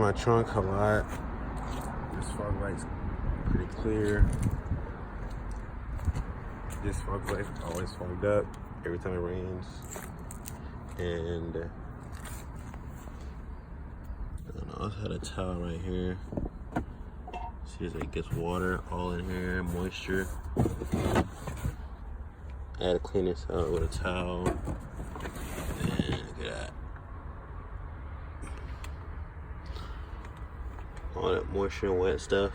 my trunk a lot. This fog light's pretty clear. This fog light always fogged up every time it rains. And I also had a towel right here. See, it gets water all in here, moisture. I had to clean this out with a towel. And look at that. All that moisture and wet stuff.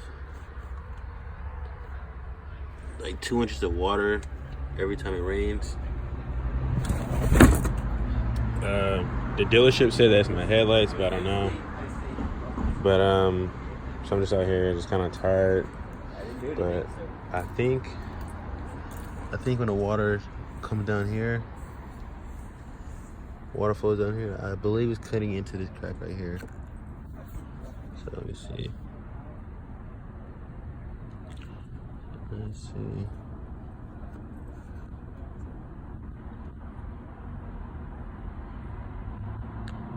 Like 2 inches of water every time it rains. The dealership said that's my headlights, but I don't know. But so I'm just out here, just kind of tired. But I think when the water comes down here, water flows down here, I believe it's cutting into this crack right here. So let me see. Let's see.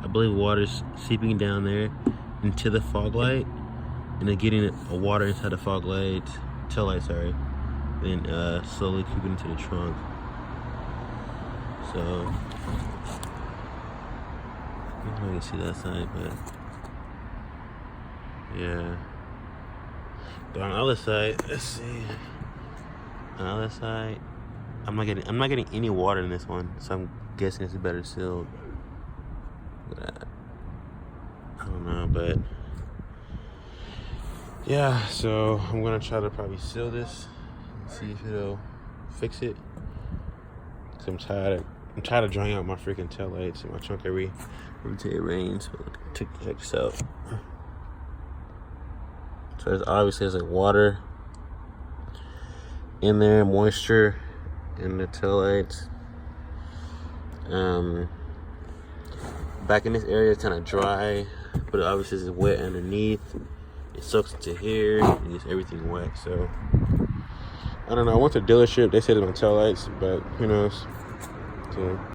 I believe water's seeping down there into the fog light, and then getting water inside the fog light, tail light, sorry, and then slowly creeping into the trunk. So I don't know if you can see that side, but yeah. But on the other side, let's see. On the other side, I'm not getting any water in this one, so I'm guessing it's better sealed. But I don't know, but yeah. So I'm gonna try to probably seal this and see if it'll fix it. Cause I'm tired of drying out my freaking taillights in my trunk every time it rains. So check this out. So there's obviously like water in there, moisture in the taillights. Back in this area it's kind of dry, but obviously it's wet underneath. It soaks into here and gets everything wet. So I don't know. I went to the dealership. They said it's my taillights, but who knows? So